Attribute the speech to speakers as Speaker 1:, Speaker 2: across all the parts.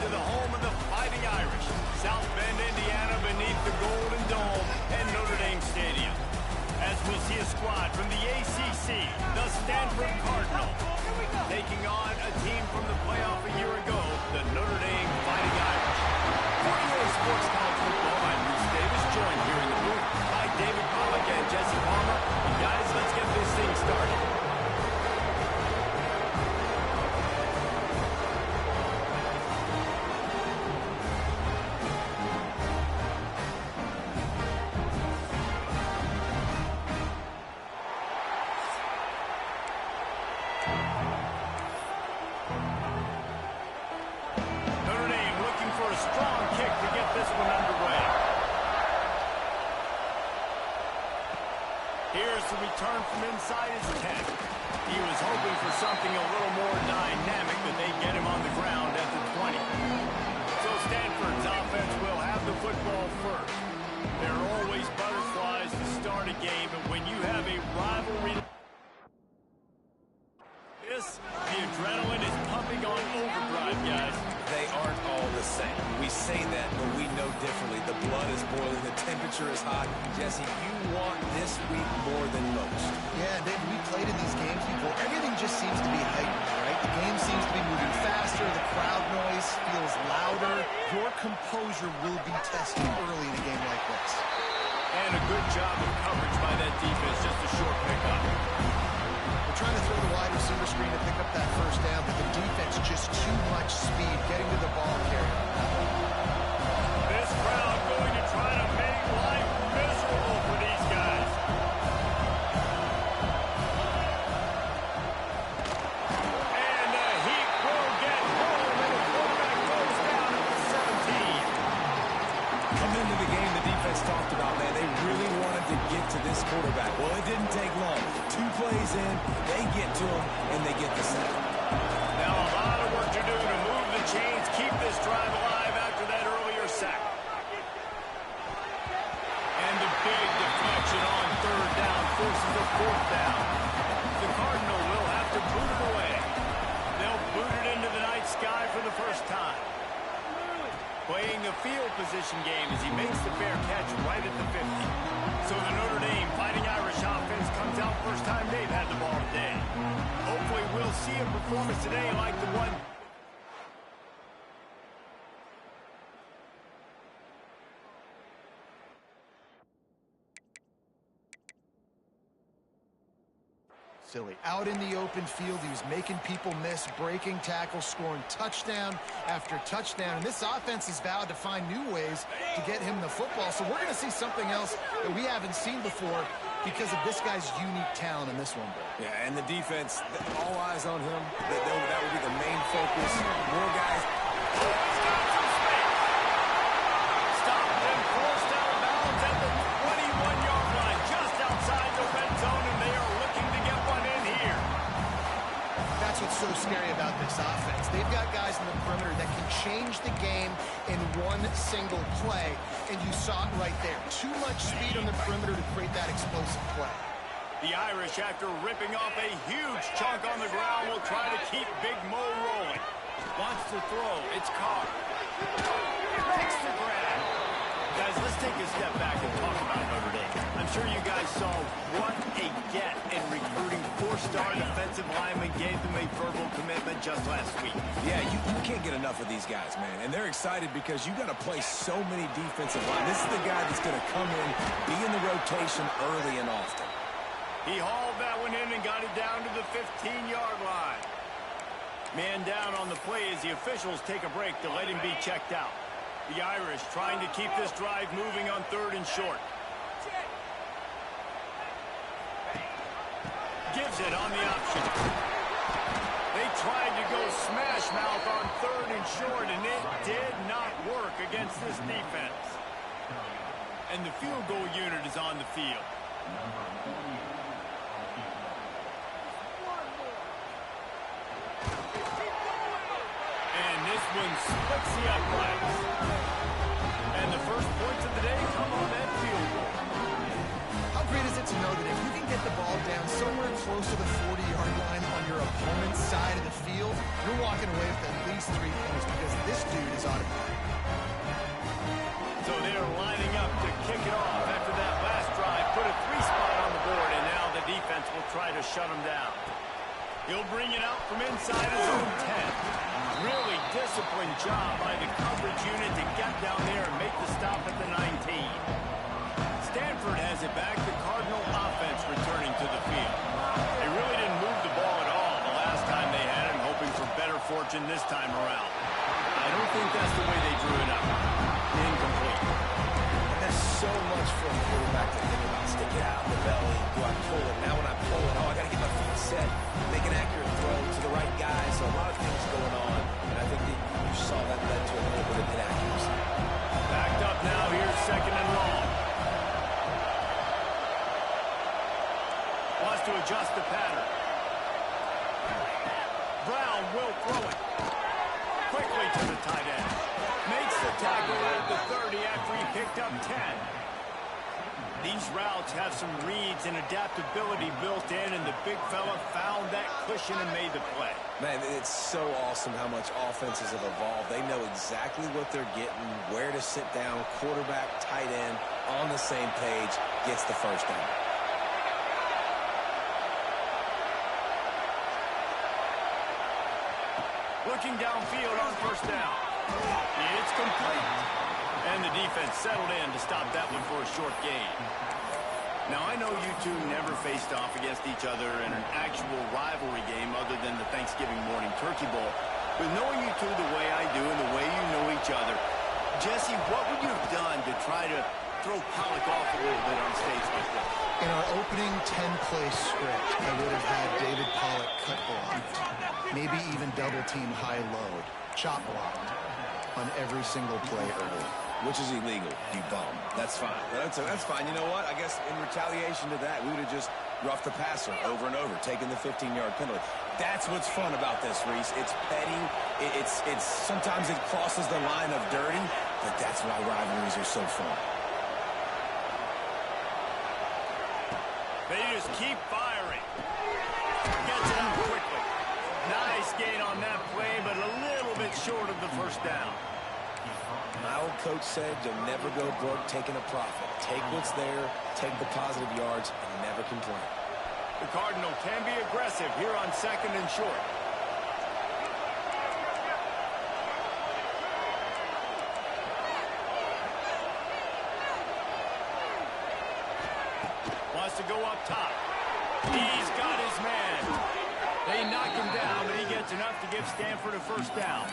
Speaker 1: to the home of the Fighting Irish, South Bend, Indiana, beneath the Golden Dome and Notre Dame Stadium. As we'll see a squad from the ACC, the Stanford Cardinals, taking on a team from the playoff a year ago, the Notre Dame Fighting Irish. For your Sports College Football, I'm Bruce Davis, joined here in the booth by David Pollack and Jesse Palmer. And guys, let's get this thing started. Here's the return from inside his 10. He was hoping for something a little more dynamic, but they get him on the ground at the 20. So Stanford's offense will have the football first. There are always butterflies to start a game, but when you have a rivalry, the adrenaline is pumping on overdrive, guys.
Speaker 2: They aren't all the same. We say that, but we know differently. The blood is boiling. The temperature is hot. Jesse, you want this week more than most.
Speaker 3: Yeah, Dave, we played in these games before. Everything just seems to be heightened, right? The game seems to be moving faster. The crowd noise feels louder. Your composure will be tested early in a game like this.
Speaker 1: And a good job of coverage by that defense. Just a short pickup.
Speaker 3: Trying to throw the wide receiver screen to pick up that first down, but the defense just too much speed getting to the ball carrier.
Speaker 1: This crowd going to try to make life miserable for these guys. And the Heat will get home, and the quarterback goes down at the 17.
Speaker 2: Coming into the game, the defense talked about, man, they really wanted to get to this quarterback. Well, it didn't take long. 2 plays in, they get to him, and they get the sack.
Speaker 1: Now a lot of work to do to move the chains, keep this drive alive after that earlier sack. And the big deflection on 3rd down forces a 4th down. The Cardinal will have to boot it away. They'll boot it into the night sky for the first time. Playing a field position game as he makes the fair catch right at the 50. So the Notre Dame Fighting Irish offense comes out first time they've had the ball today. Hopefully we'll see a performance today like the one.
Speaker 3: Silly. Out in the open field, he was making people miss, breaking tackles, scoring touchdown after touchdown. And this offense has vowed to find new ways to get him the football. So we're going to see something else that we haven't seen before because of this guy's unique talent in this one.
Speaker 2: Yeah, and the defense, all eyes on him. That would be the main focus. More guys.
Speaker 1: Stopped and forced out of bounds at the 21-yard line, just outside the red zone, and they are looking to get one in here.
Speaker 3: That's what's so scary about this offense. They've got guys in the perimeter that can change the game in one single play, and you saw it right there. Too much speed on the perimeter to create that explosive play.
Speaker 1: The Irish, after ripping off a huge chunk on the ground, will try to keep Big Mo rolling. Wants to throw. It's Carr. Takes the grab. Guys, let's take a step back and talk about Notre Dame. I'm sure you guys saw what a get in recruiting 4-star defensive linemen gave them a verbal commitment just last week.
Speaker 2: Yeah, you can't get enough of these guys, man. And they're excited because you got to play so many defensive line. This is the guy that's going to come in, be in the rotation early and often.
Speaker 1: He hauled that one in and got it down to the 15-yard line. Man down on the play as the officials take a break to let him be checked out. The Irish trying to keep this drive moving on 3rd and short. Gives it on the option. They tried to go smash mouth on 3rd and short, and it did not work against this defense. And the field goal unit is on the field. And this one splits the uprights. And the first points of the day come on that field goal.
Speaker 3: How great is it to know that if you can get the ball down somewhere close to the 40-yard line on your opponent's side of the field, you're walking away with at least 3 points because this dude is automatic.
Speaker 1: So they're lining up to kick it off after that last drive. Put a 3-spot on the board, and now the defense will try to shut them down. He'll bring it out from inside his own 10. Really disciplined job by the coverage unit to get down there and make the stop at the 19. Stanford has it back. The Cardinal offense returning to the field. They really didn't move the ball at all the last time they had it, hoping for better fortune this time around. I don't think that's the way they drew it up. Incomplete.
Speaker 2: And there's so much for a quarterback to think about. Stick it out in the belly. Do I pull it? Now when I pull it, I got to get my feet set. Make an accurate throw to the right guy. So a lot of things going on. And I think that you saw that led to a little bit of inaccuracy.
Speaker 1: Backed up now. Here's 2nd and long. Wants to adjust the pattern. Brown will throw it. Quickly to the tight end. Makes the tackle at the 30 after he picked up 10. These routes have some reads and adaptability built in, and the big fella found that cushion and made the play.
Speaker 2: Man, it's so awesome how much offenses have evolved. They know exactly what they're getting, where to sit down, quarterback, tight end, on the same page, gets the first down.
Speaker 1: Looking downfield on 1st down. It's complete. And the defense settled in to stop that one for a short gain. Now, I know you two never faced off against each other in an actual rivalry game other than the Thanksgiving morning turkey bowl. But knowing you two the way I do and the way you know each other, Jesse, what would you have done to try to throw Pollock off a little bit on stage like this?
Speaker 3: In our opening 10-play script, I would have had David Pollock cut blocked, maybe even double-team high-load, chop blocked on every single play early.
Speaker 2: Which is illegal, you bum. That's fine. That's fine. You know what? I guess in retaliation to that, we would have just roughed the passer over and over, taking the 15-yard penalty. That's what's fun about this, Reese. It's petty. It's sometimes it crosses the line of dirty, but that's why rivalries are so fun.
Speaker 1: They just keep firing. Gets it out quickly. Nice gain on that play, but a little bit short of the 1st down.
Speaker 2: My old coach said you'll never go broke taking a profit. Take what's there, take the positive yards, and never complain.
Speaker 1: The Cardinal can be aggressive here on 2nd and short. Wants to go up top. He's got his man. They knock him down, but he gets enough to give Stanford a 1st down.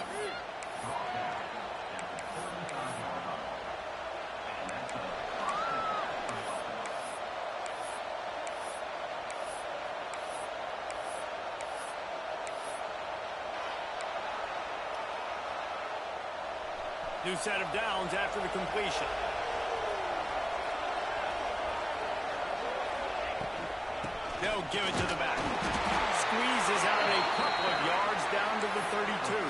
Speaker 1: New set of downs after the completion. They'll give it to the back. Squeezes out a couple of yards down to the 32.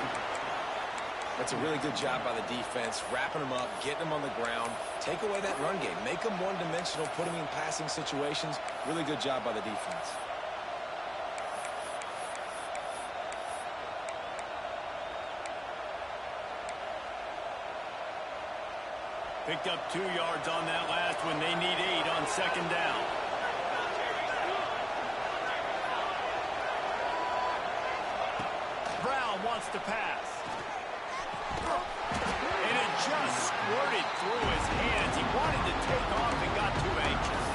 Speaker 2: That's a really good job by the defense, wrapping them up, getting them on the ground. Take away that run game. Make them one-dimensional, put them in passing situations. Really good job by the defense.
Speaker 1: Picked up 2 yards on that last one. They need 8 on 2nd down. Brown wants to pass. And it just squirted through his hands. He wanted to take off and got too anxious.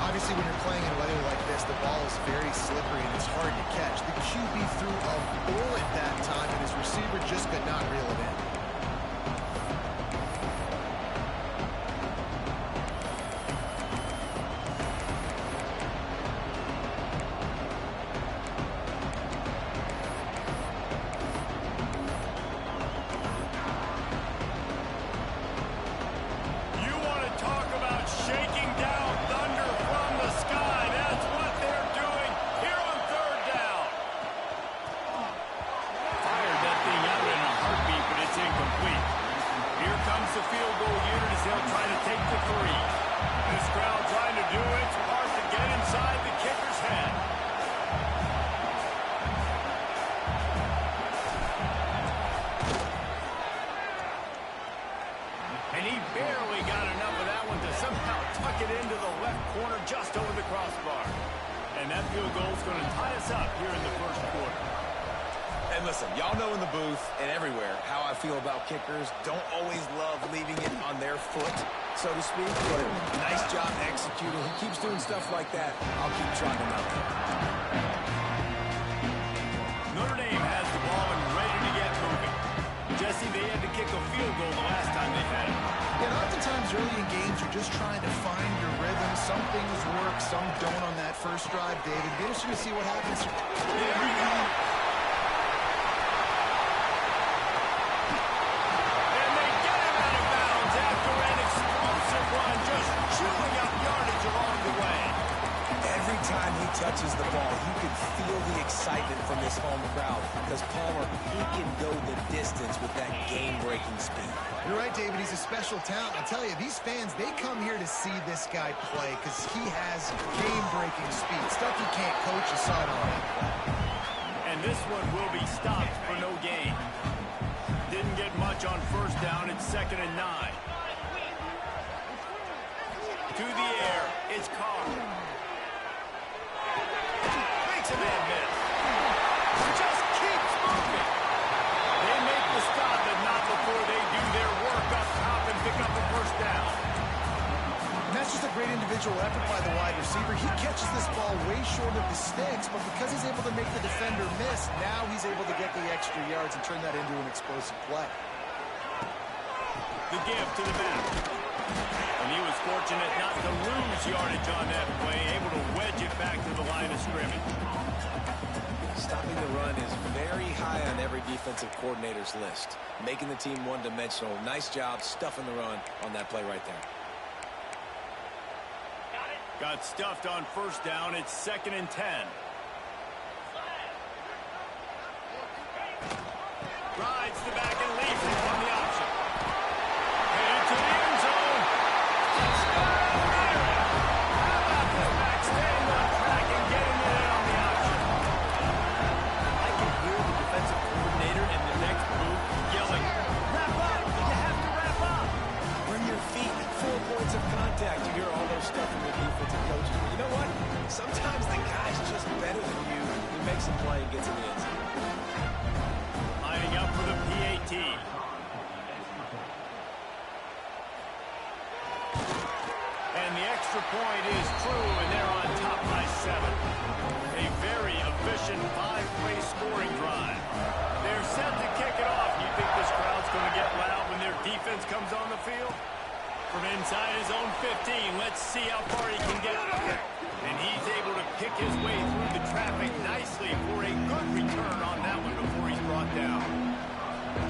Speaker 3: Obviously, when you're playing in weather like this, the ball is very slippery and it's hard to catch. The QB threw a bullet that time, and his receiver just could not reel it in.
Speaker 1: field goal is going to tie us up here in the first quarter.
Speaker 2: And listen, y'all know in the booth and everywhere how I feel about kickers. Don't always love leaving it on their foot, so to speak, but nice job executing. He keeps doing stuff like that. I'll keep trotting him out there.
Speaker 1: Notre Dame has the ball and ready to get moving. Jesse, they had to kick a field goal the last time they had it.
Speaker 3: And oftentimes early in games, you're just trying to find your rhythm. Some things work, some don't on that first drive, David. Be interesting to see what happens.
Speaker 1: Here we go. And they get him out of bounds after an explosive run, just chewing up yardage along the way.
Speaker 2: Every time he touches the ball, you can feel the excitement from this home crowd because Palmer, he can go the distance with that game-breaking speed.
Speaker 3: You're right, David. He's a special talent. I'll tell you, these fans, they come here to see this guy play because he has game-breaking speed. Stuff he can't coach. You saw it on that play.
Speaker 1: And this one will be stopped for no gain. Didn't get much on first down. It's 2nd and 9. To the air. It's Carr. Makes a man miss. Just keeps moving. They make the stop, but not before they do their work up top and pick up a first down.
Speaker 3: And that's just a great individual effort by the wide receiver. He catches this ball way short of the sticks, but because he's able to make the defender miss, now he's able to get the extra yards and turn that into an explosive play.
Speaker 1: The give to the back. And he was fortunate not to lose yardage on that play, able to wedge it back to the line of scrimmage.
Speaker 2: Stopping the run is very high on every defensive coordinator's list. Making the team one-dimensional. Nice job stuffing the run on that play right there.
Speaker 1: Got stuffed on first down. It's 2nd and 10. Rides the back and leaves it on the option. Headed to the end zone. How about this back staying on track and getting it in on the option? I can hear the defensive coordinator in the next booth yelling, "Wrap up! You have to wrap up!"
Speaker 2: Bring your feet. 4 points of contact. You hear all those stuff from the defensive coaches. But you know what? Sometimes the guy's just better than you. He makes a play and gets in the end zone.
Speaker 1: Lining up for the PAT. And the extra point is true, and they're on top by 7. A very efficient 5-play scoring drive. They're set to kick it off. You think this crowd's going to get loud when their defense comes on the field? From inside his own 15, let's see how far he can get. And he's able to pick his way through the traffic nicely for a good return on that one before he's brought down.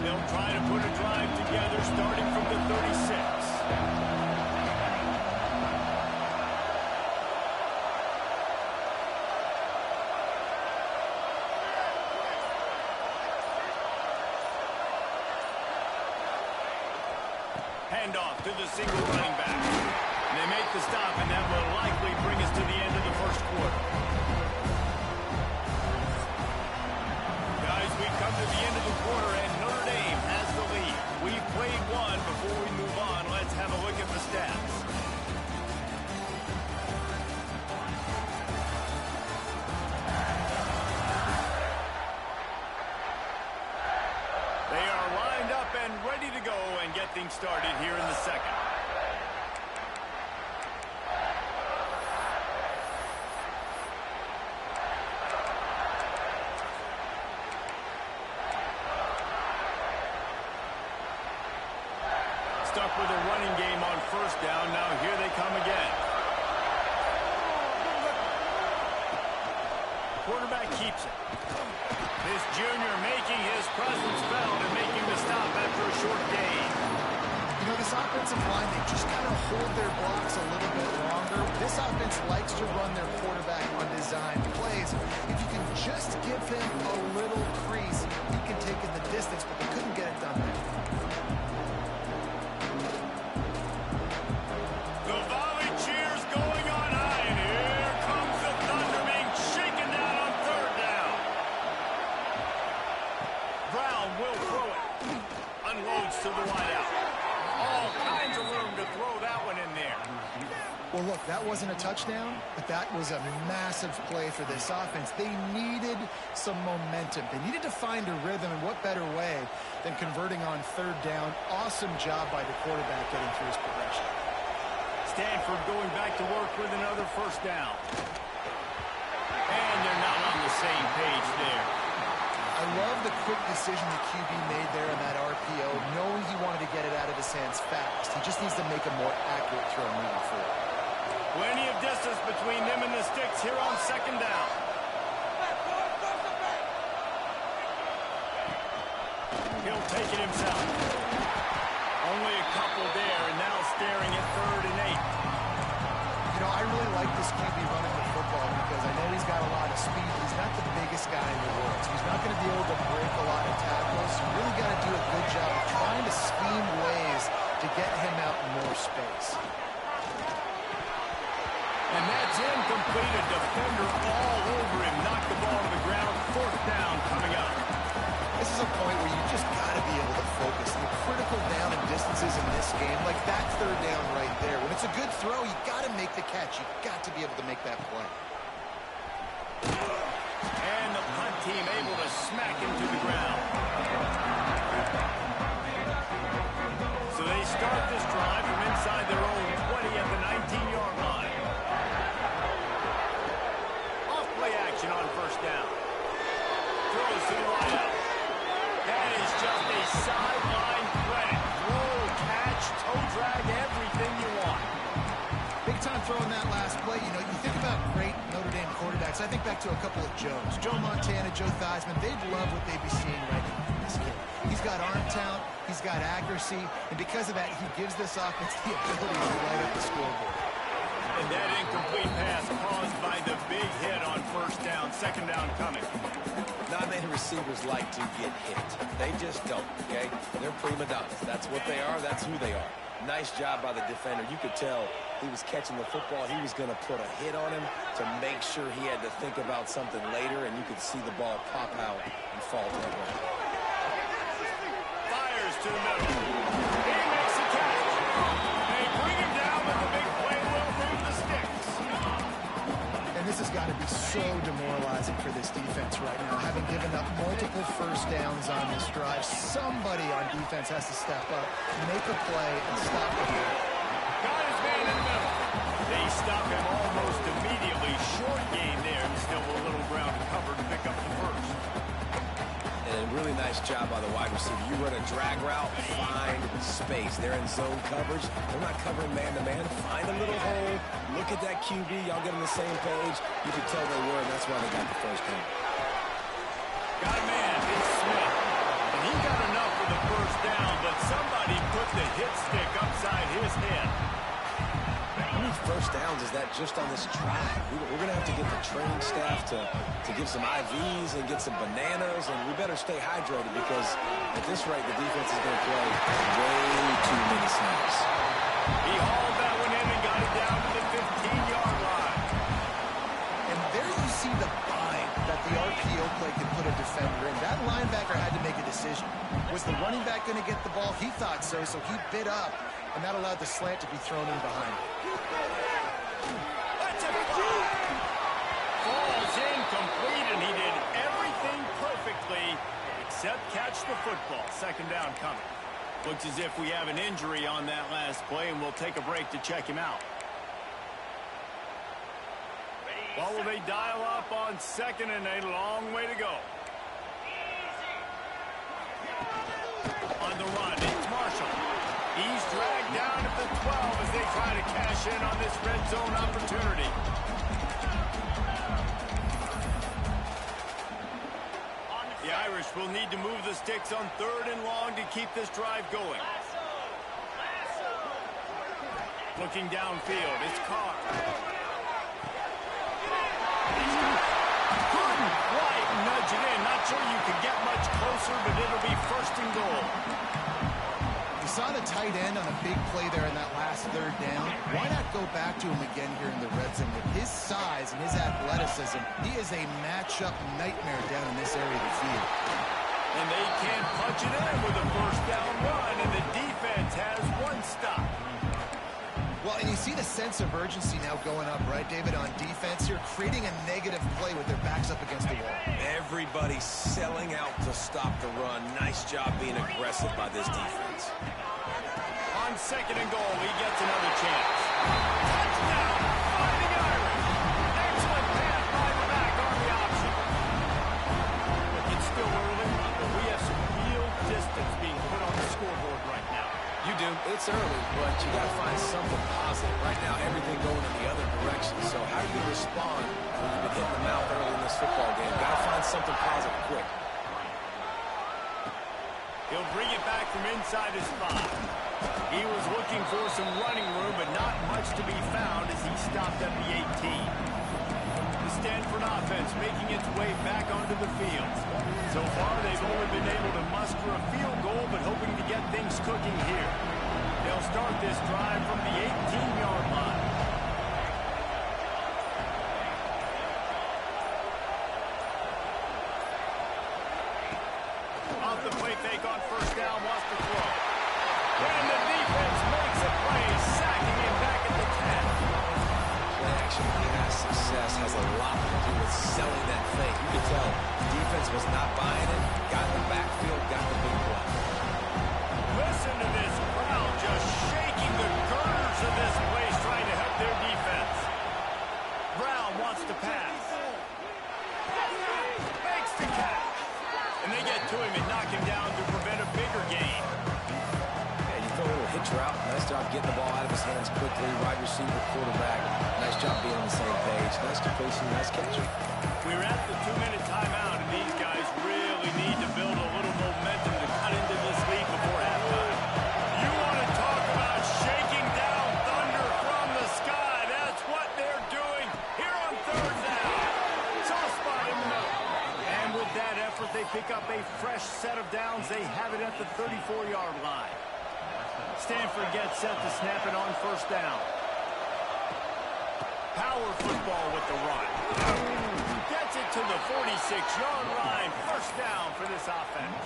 Speaker 1: They'll try to put a drive together starting from the 36. Handoff to the single running back. And they make the stop, and that will likely bring us to the end of the first quarter. Guys, we come to the end of the quarter, and Notre Dame has the lead. We've played one. Before we move on, let's have a look at the stats. They are lined up and ready to go and get things started here in the second. Stuck with a running game on first down. Now here they come again. Quarterback keeps it. This junior making his presence felt and making the stop after a short gain.
Speaker 3: You know, this offensive line, they just kind of hold their blocks a little bit longer. This offense likes to run their quarterback on design plays. If you can just give him a little crease, he can take it the distance, but they couldn't get it done there.
Speaker 1: The volley cheers going on high, and here comes the Thunder being shaken down on third down. Brown will throw it. Unloads to the wideout. All kinds of room to throw that one in there.
Speaker 3: Well, look, that wasn't a touchdown, but that was a massive play for this offense. They needed some momentum. They needed to find a rhythm, and what better way than converting on third down. Awesome job by the quarterback getting through his progression.
Speaker 1: Stanford going back to work with another first down. And they're not on the same page there.
Speaker 3: I love the quick decision the QB made there in that RPO, knowing he wanted to get it out of his hands fast. He just needs to make a more accurate throw moving forward.
Speaker 1: Plenty of distance between them and the sticks here on second down. He'll take it himself. Only a couple there, and now staring at 3rd and 8.
Speaker 3: You know, I really like this QB running the football because I know he's got a lot of speed, but he's not the biggest guy in the world. So he's not going to be able to break a lot of tackles. You really got to do a good job of trying to scheme ways to get him out in more space.
Speaker 1: And that's incomplete. A defender all over him. Knocked the ball to the ground. 4th down coming up.
Speaker 3: This is a point where you just got to be able to focus. The critical down and distances in this game, like that 3rd down right there. When it's a good throw, you got to make the catch. You got to be able to make that play.
Speaker 1: And the punt team able to smack him to the ground. So they start this drive from inside their own 20 at the 19-yard line. Play action on first down. Throws to the wideout. That is just a sideline threat. Throw, catch, toe drag, everything you want.
Speaker 3: Big time throw in that last play. You know, you think about great Notre Dame quarterbacks. I think back to a couple of Joes. Joe Montana, Joe Theismann. They'd love what they'd be seeing right now from this kid. He's got arm talent. He's got accuracy. And because of that, he gives this offense the ability to light up the scoreboard.
Speaker 1: And that incomplete pass caused by the big hit on first down. Second down coming.
Speaker 2: Not many receivers like to get hit. They just don't, okay? They're prima donnas. That's what they are. That's who they are. Nice job by the defender. You could tell he was catching the football. He was going to put a hit on him to make sure he had to think about something later, and you could see the ball pop out and fall to the ground.
Speaker 1: Fires to the middle. He makes the catch. They bring him down with the big play. Will move the sticks.
Speaker 3: And this has got to be so demoralizing for this defense right now. Having given up multiple first downs on this drive, somebody on defense has to step up, make a play, and stop the game.
Speaker 1: Got his man in the middle. They stop him almost immediately. Short gain there, and still a little ground to cover to pick up the first.
Speaker 2: And a really nice job by the wide receiver. You run a drag route, find space. They're in zone coverage. They're not covering man-to-man. Find a little hole. Look at that QB. Y'all get on the same page. You could tell they were, and that's why they got the first down.
Speaker 1: Got a man. It's Smith. And he got enough for the first down, but somebody put the hit stick upside his head.
Speaker 2: How many first downs is that just on this drive? We're going to have to get the training staff to give some IVs and get some bananas, and we better stay hydrated because at this rate, the defense is going to play way too many snaps.
Speaker 1: He hauled that one in and got it down to the 15-yard line.
Speaker 3: And there you see the bind that the RPO play can put a defender in. That linebacker had to make a decision. Was the running back going to get the ball? He thought so, so he bit up, and that allowed the slant to be thrown in behind him.
Speaker 1: That's a fly. Falls incomplete, and he did everything perfectly except catch the football. Second down coming. Looks as if we have an injury on that last play, and we'll take a break to check him out. Well, will they dial up on second, and a long way to go. On the run, it's Marshall. He's dragged down at the 12 as they try to cash in on this red zone opportunity. The Irish will need to move the sticks on third and long to keep this drive going. Looking downfield, it's Carr. Couldn't quite nudge it in. Not sure you could get much closer, but it'll be first and goal.
Speaker 3: You saw the tight end on a big play there in that last third down. Why not go back to him again here in the red zone? With his size and his athleticism, he is a matchup nightmare down in this area of the field.
Speaker 1: And they can't punch it in with a first down run, and the defense has one stop.
Speaker 3: Well, and you see the sense of urgency now going up, right, David, on defense here, creating a negative play with their backs up against the wall.
Speaker 2: Everybody's selling out to stop the run. Nice job being aggressive by this defense.
Speaker 1: On 2nd and goal, he gets another chance. Touchdown, Fighting Irish. Excellent pass by the back on the option. Look, it's still early, but we have some real distance being put on the scoreboard right now.
Speaker 2: You do. It's early, but you got to find something positive. Right now, everything going in the other direction. So how do you respond when you've been hitting the mouth early in this football game? Got to find something positive quick.
Speaker 1: He'll bring it back from inside his 5. He was looking for some running room, but not much to be found as he stopped at the 18. The Stanford offense making its way back onto the field. So far, they've only been able to muster a field goal, but hoping to get things cooking here. They'll start this drive from the 18-yard line. Off the play fake on 1st down, wants to throw. And the defense makes a play, sacking him back at the 10.
Speaker 2: Play action pass success has a lot to do with selling that fake. You can tell the defense was not buying it, got in the backfield, got the big play.
Speaker 1: Listen to this crowd just shaking the girders of this place, trying to help their defense. Brown wants to pass. Makes the catch. And they get to him and knock him down to prevent a bigger gain.
Speaker 2: Yeah, you throw a little hitch route. Nice job getting the ball out of his hands quickly. Wide receiver, quarterback. Nice job being on the same page. Nice completion, nice catch.
Speaker 1: We're at the 2-minute timeout, and these guys really need to build a little momentum to cut into this lead before halftime. You want to talk about shaking down thunder from the sky. That's what they're doing here on 3rd down. Soft spot in the middle. And with that effort, they pick up a fresh set of downs. They have it at the 34-yard line. Stanford gets set to snap it on 1st down. Power football with the run. Gets it to the 46-yard line. 1st down for this offense.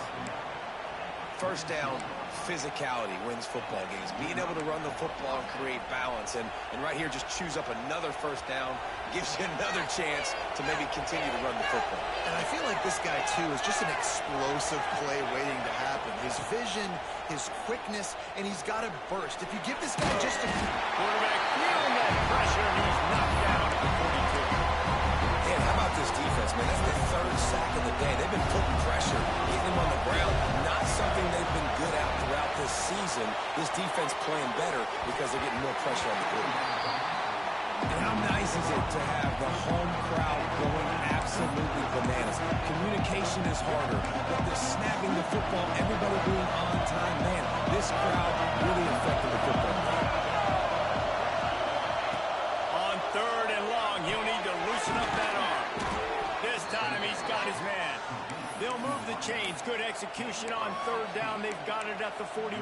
Speaker 2: 1st down, physicality wins football games. Being able to run the football and create balance. And right here, just choose up another 1st down. Gives you another chance to maybe continue to run the football.
Speaker 3: And I feel like this guy, too, is just an explosive play waiting to happen. His vision, his quickness, and he's got to burst. If you give this guy just a...
Speaker 1: Quarterback feeling that pressure, and he's knocked down at the 42.
Speaker 2: Man, how about this defense, man? That's the 3rd sack of the day. They've been putting pressure, getting him on the ground. Not something they've been good at throughout this season. This defense playing better because they're getting more pressure on the quarterback. And how nice is it to have the home crowd going absolutely bananas? Communication is harder, but they're snapping the football, everybody being on time. Man, this crowd really affected the football game.
Speaker 1: On 3rd and long, he'll need to loosen up that arm. This time he's got his man. They'll move the chains. Good execution on 3rd down. They've got it at the 41.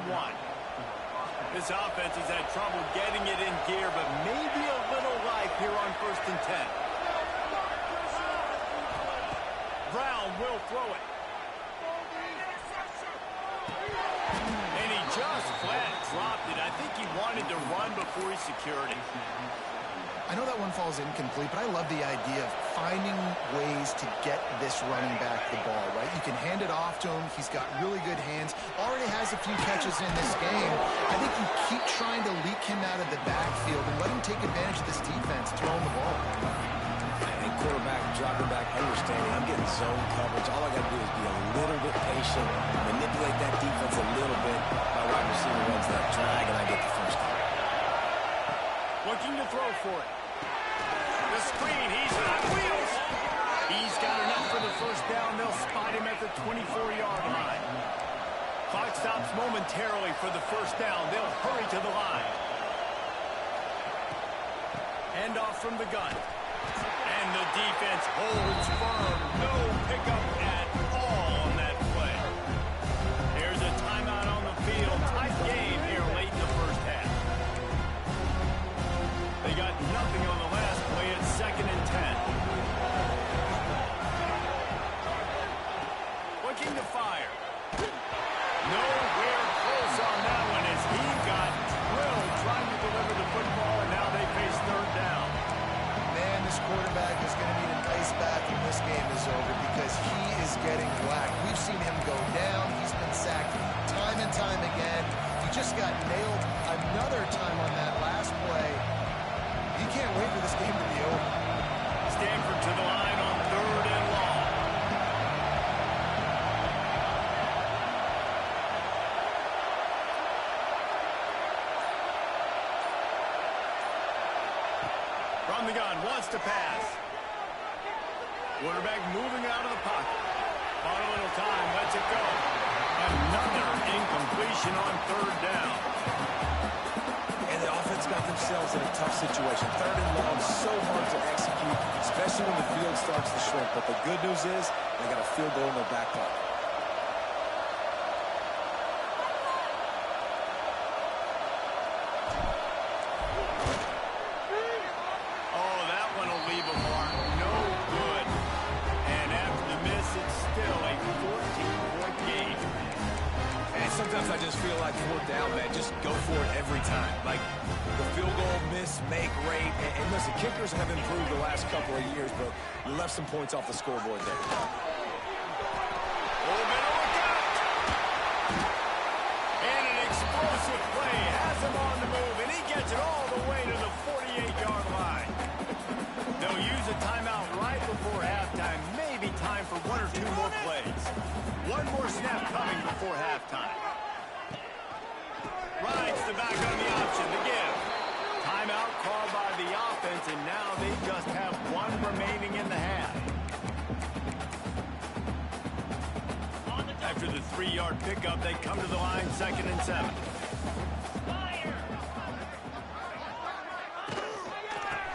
Speaker 1: This offense has had trouble getting it in gear, but maybe a little life here on 1st and 10. Brown will throw it. And he just flat dropped it. I think he wanted to run before he secured it.
Speaker 3: I know that one falls incomplete, but I love the idea of finding ways to get this running back the ball, right? You can hand it off to him. He's got really good hands. Already has a few catches in this game. I think you keep trying to leak him out of the backfield and let him take advantage of this defense throwing the ball.
Speaker 2: And quarterback dropping back, understanding I'm getting zone coverage. All I got to do is be a little bit patient, manipulate that defense a little bit. My wide receiver runs that drag, and I get the 1st down.
Speaker 1: Looking to throw for it. The screen, he's on wheels. He's got enough for the 1st down. They'll spot him at the 24-yard line. Clock stops momentarily for the 1st down. They'll hurry to the line. Hand off from the gun. And the defense holds firm. No pickup at all on that play. There's a timeout on the field. Tight game here late in the 1st half. They got nothing on the last play at 2nd and 10. Looking to fire. Nowhere close on that one as he got drilled trying to deliver the football.
Speaker 3: getting whacked. We've seen him go down. He's been sacked time and time again. He just got nailed another time on that last play. He can't wait for this game to be over.
Speaker 1: Stanford to the line on 3rd and long. From the gun, wants to pass. Quarterback moving out of the pocket. On a little time, lets it go. Another incompletion on 3rd down.
Speaker 2: And the offense got themselves in a tough situation. 3rd and long, so hard to execute, especially when the field starts to shrink. But the good news is they got a field goal in their back pocket.
Speaker 1: Oh, that one will leave a mark. No good. And after the miss, it's still a 14-point game.
Speaker 2: And sometimes I just feel like 4th down, man, just go for it every time. Like the field goal, miss, make, rate. And listen, kickers have improved the last couple of years, but you left some points off the scoreboard there.
Speaker 1: Oh, better look out. And an explosive play has him on the move, and he gets it all the way to the 48-yard line. They'll use a timeout right before halftime. Maybe time for 1 or 2 more plays. One more snap coming before halftime. Rides the back on the option, the give. Timeout called by the offense, and now they just have 1 remaining in the half. After the 3-yard pickup, they come to the line, 2nd and 7.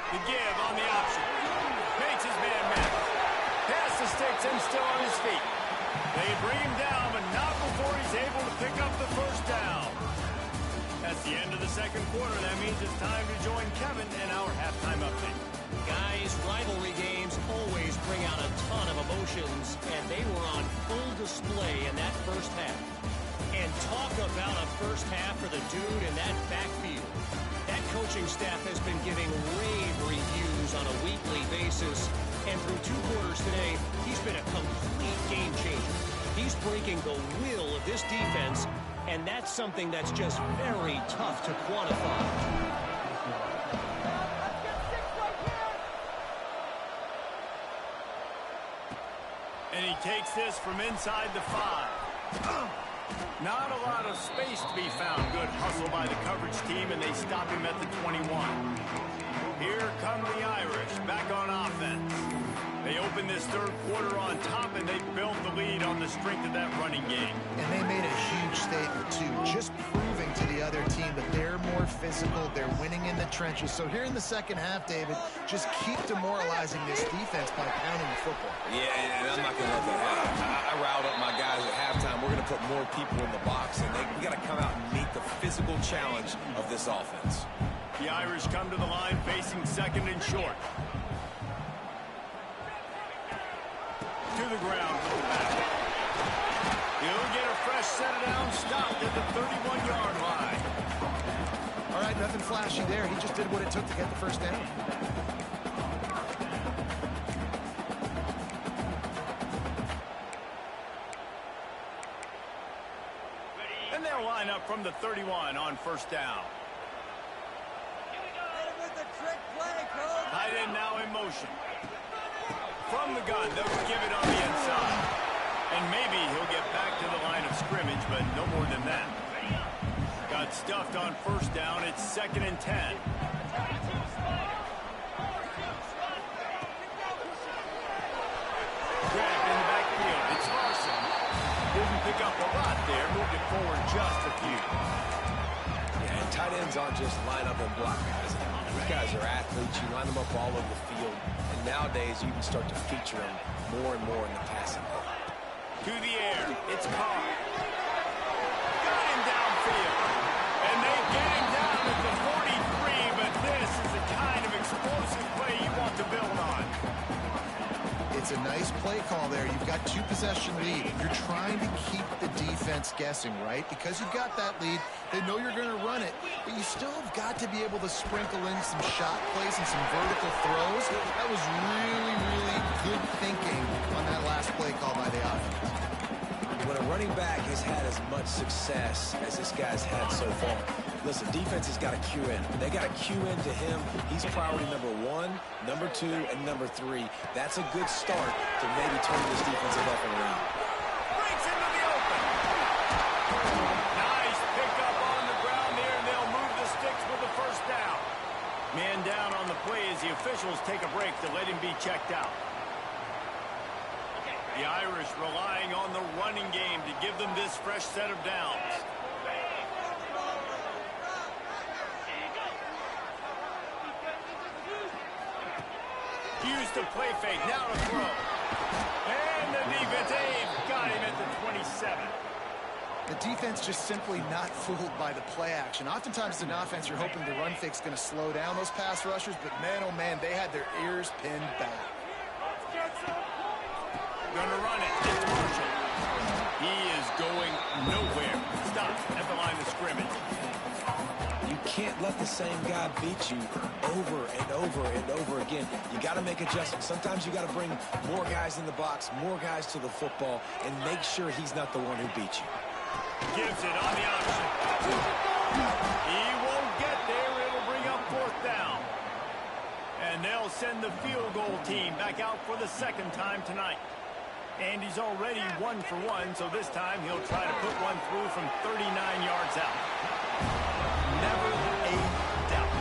Speaker 1: The give on the option. Makes his man miss. Pass the sticks and still on his feet. They bring him down, but not before he's able to pick up the 1st down. That's the end of the 2nd quarter. That means it's time to join Kevin in our halftime update.
Speaker 4: Guys, rivalry games always bring out a ton of emotions, and they were on full display in that 1st half. And talk about a 1st half for the dude in that backfield. That coaching staff has been giving rave reviews on a weekly basis, and through 2 quarters today, he's been a complete game changer. He's breaking the will of this defense, and that's something that's just very tough to quantify.
Speaker 1: And he takes this from inside the 5. Not a lot of space to be found. Good hustle by the coverage team, and they stop him at the 21. Here come the Irish, back on offense. They open this 3rd quarter on top, and they built the lead on the strength of that running game.
Speaker 3: And they made a huge statement, too, just proving to the other team that they're more physical, they're winning in the trenches. So here in the 2nd half, David, just keep demoralizing this defense by pounding the football.
Speaker 2: Yeah, and I'm not going to let that happen. I riled up my guys at halftime. We're going to put more people in the box, and we got to come out and meet the physical challenge of this offense.
Speaker 1: The Irish come to the line facing 2nd and short. To the ground, back. He'll get a fresh set down, stopped at the 31-yard line.
Speaker 3: All right, nothing flashy there. He just did what it took to get the 1st down.
Speaker 1: And they'll line up from the 31 on 1st down. Tight end now in motion. From the gun, they'll give it on the inside. And maybe he'll get back to the line of scrimmage, but no more than that. Got stuffed on 1st down. It's 2nd and 10. Grabbed in the backfield. It's Larson. Didn't pick up a lot there. Moved it forward just a few.
Speaker 2: Yeah, and tight ends aren't just line up and block guys. These guys are athletes. You line them up all over the field. And nowadays, you can start to feature them more and more in the passing game.
Speaker 1: To the air. It's Carr. Got him downfield. And they get him down at the 43, but this is the kind of explosive play you want to build on.
Speaker 3: It's a nice play call there. You've got 2-possession lead. You're trying to keep the defense guessing, right? Because you've got that lead. They know you're going to run it, but you still have got to be able to sprinkle in some shot plays and some vertical throws. That was really, really good thinking on that last play call by the offense.
Speaker 2: running back has had as much success as this guy's had so far. Listen, defense has got to cue in. They got to cue in to him. He's priority number 1, number 2, and number 3. That's a good start to maybe turn this defensive effort around.
Speaker 1: Breaks into the open. Nice pickup on the ground there, and they'll move the sticks with the first down. Man down on the play as the officials take a break to let him be checked out. The Irish relying on the running game to give them this fresh set of downs. Used to play fake, now to throw. And the defense got him at the 27.
Speaker 3: The defense just simply not fooled by the play action. Oftentimes in offense, you're hoping the run fake's going to slow down those pass rushers, but man, oh man, they had their ears pinned back.
Speaker 1: Gonna run it. It's Marshall. He is going nowhere. Stop at the line of scrimmage.
Speaker 2: You can't let the same guy beat you over and over and over again. You got to make adjustments. Sometimes you got to bring more guys in the box, more guys to the football, and make sure he's not the one who beat you.
Speaker 1: Gives it on the option. He won't get there. It'll bring up 4th down. And they'll send the field goal team back out for the second time tonight. And he's already 1 for 1, so this time he'll try to put one through from 39 yards out. Never a doubt.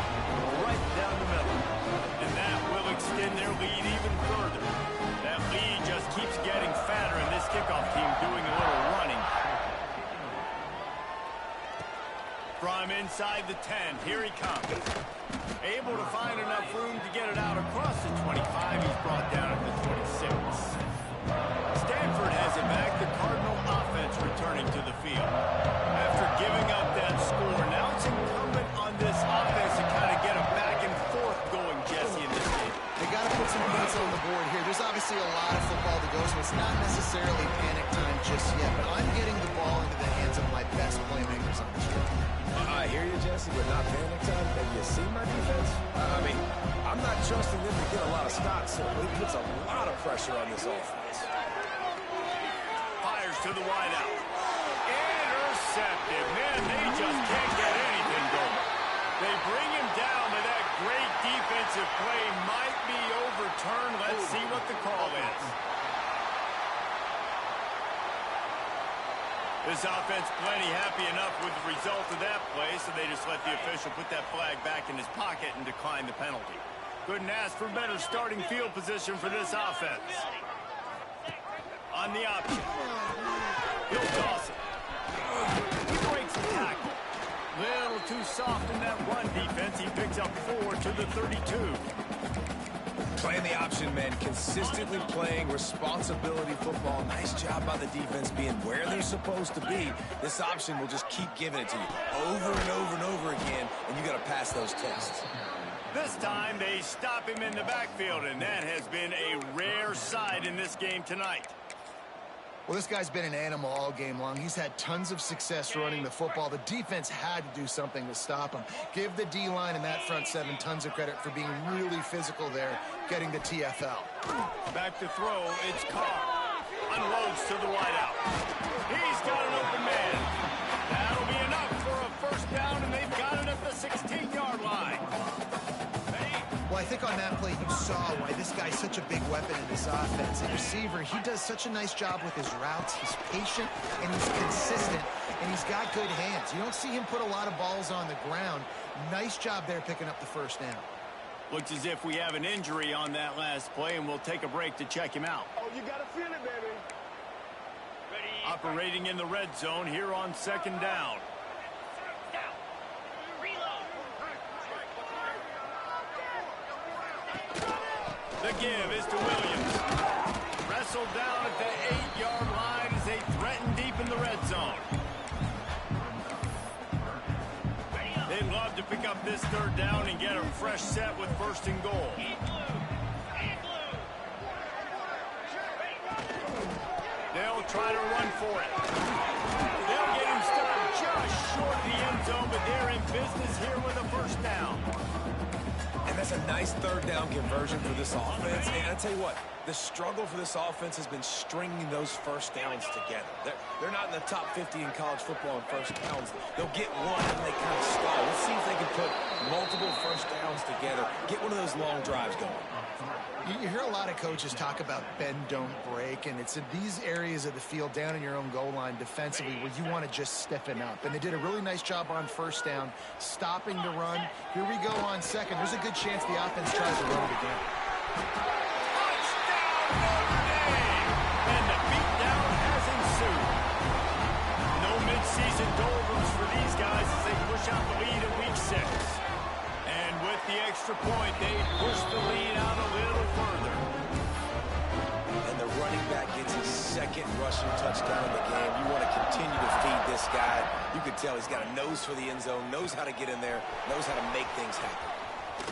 Speaker 1: Right down the middle. And that will extend their lead even further. That lead just keeps getting fatter, and this kickoff team doing a little running. From inside the 10, here he comes. Able to find enough room to get it out across the 25. He's brought down at the 26. Stanford has it back. The Cardinal offense returning to the field. After giving up that score, now it's incumbent on this offense to kind of get a back and forth going, Jesse, in this game.
Speaker 3: They got to put some points on the board here. There's obviously a lot of football to go, so it's not necessarily panic time just yet, but I'm getting the ball into the hands of my best playmakers on this field.
Speaker 2: I hear you, Jesse, but not panic time. And you see my defense? I mean, I'm not trusting them to get a lot of stops, so it puts a lot of pressure on this offense.
Speaker 1: Fires to the wideout. Intercepted. Man, they just can't get anything going. They bring him down, but that great defensive play might be overturned. Let's see what the call is. This offense plenty happy enough with the result of that play, so they just let the official put that flag back in his pocket and decline the penalty. Couldn't ask for better starting field position for this offense. On the option. Bill Dawson. He breaks the tackle. Little too soft in that run defense. He picks up 4 to the 32.
Speaker 2: Playing the option, man. Consistently playing responsibility football. Nice job by the defense being where they're supposed to be. This option will just keep giving it to you over and over and over again, and you got to pass those tests.
Speaker 1: This time they stop him in the backfield, and that has been a rare sight in this game tonight.
Speaker 3: Well, this guy's been an animal all game long. He's had tons of success running the football. The defense had to do something to stop him. Give the D-line and that front 7 tons of credit for being really physical there, getting the TFL.
Speaker 1: Back to throw, it's Carr. Unloads to the wideout. He's got an open man. That'll be enough for a first down, and they've got it at the 16-yard line.
Speaker 3: Well, I think on that play you saw why this guy's such a big weapon in this offense. The receiver, he does such a nice job with his routes. He's patient, and he's consistent, and he's got good hands. You don't see him put a lot of balls on the ground. Nice job there picking up the first down.
Speaker 1: Looks as if we have an injury on that last play, and we'll take a break to check him out.
Speaker 5: Oh, you got to feel it, baby.
Speaker 1: Ready. Operating in the red zone here on 2nd down. The give is to Williams. Wrestled down at the 8-yard line as they threaten deep in the red zone. They'd love to pick up this 3rd down and get a fresh set with 1st and goal. They'll try to run for it. They'll get him stopped just short of the end zone, but they're in business here with a 1st down.
Speaker 2: And that's a nice third down conversion for this offense. And I tell you what, the struggle for this offense has been stringing those first downs together. They're not in the top 50 in college football in first downs. They'll get one and they kind of stall. Let's see if they can put multiple first downs together, get one of those long drives going.
Speaker 3: You hear a lot of coaches talk about bend, don't break, and it's in these areas of the field down in your own goal line defensively where you want to just stiffen up. And they did a really nice job on first down, stopping the run. Here we go on second. There's a good chance the offense tries to run it again.
Speaker 1: Touchdown, Notre Dame! And the beatdown has ensued. No midseason doldrums for these guys as they push out the lead in week 6. And with the extra point, they push the lead out a little further.
Speaker 2: And the running back gets his second rushing touchdown of the game. You want to continue to feed this guy. You can tell he's got a nose for the end zone, knows how to get in there, knows how to make things happen.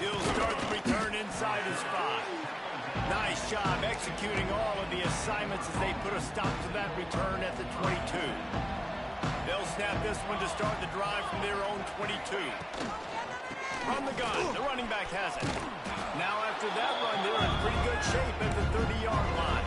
Speaker 1: He'll start the return inside his 5. Nice job executing all of the assignments as they put a stop to that return at the 22. They'll snap this one to start the drive from their own 22. From the gun, the running back has it. Now after that run, they're in pretty good shape at the 30-yard line.